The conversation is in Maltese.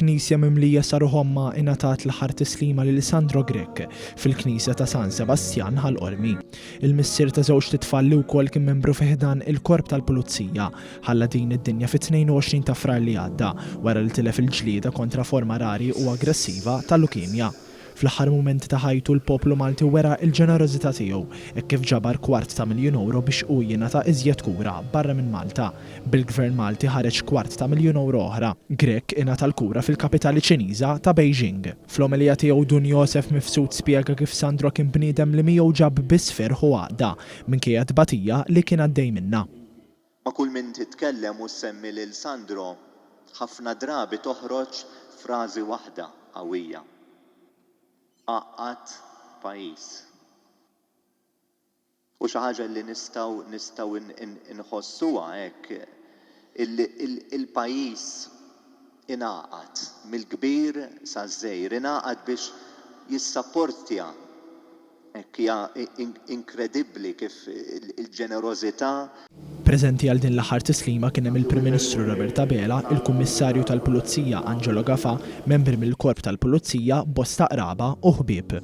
Knisja mimlija saru ħomma ingħatat l-aħħar tislima lil Sandro Grech fil-Knisja ta' San Sebastian ħal-Qormi. Il-missier ta' żewġ titfal li wkoll kien membru fi ħdan il-Korp tal-Pulizija ħalla din id-dinja fit-22 ta' frar li għadda wara li tilef il-ġlieda kontra forma rari u aggressiva tal-lukemja. Fl-aħħar mumenti ta' ħajtu l-poplu Malti wera il-ġenerożità tiegħu hekk kif ġabar €250,000 biex hu jingħata iżjed kura barra minn Malta. Bil-Gvern Malti ħareġ €250,000 oħra. Grech ingħata l-kura fil-kapitali Ċiniża ta' Beijing. Fl-omilija tiegħu Dun Joseph Mifsud spjega kif Sandro kien bniedem li miegħu ġab biss ferħ u għaqda minkejja tbatija li kien għaddej minnha. Ma kull min titkellem u semmi lil Sandro ħafna drabi toħroġ frażi waħda qawwija. Għaqqat pajjiż. U xi ħaġa li nistgħu inħossuha hekk il-pajjiż ingħaqad mill-kbir saż-żgħir, ingħaqad biex jissapportja. Hekk hija inkredibbli kif il-ġenerożità. Preżenti għal din l-aħħar tislima kien hemm il-Prim Ministru Roberta Bela, il-Kummissarju tal-Pulizija Angelo Gafà, membri mill-Korp tal-Pulizija, bosta qraba u ħbieb.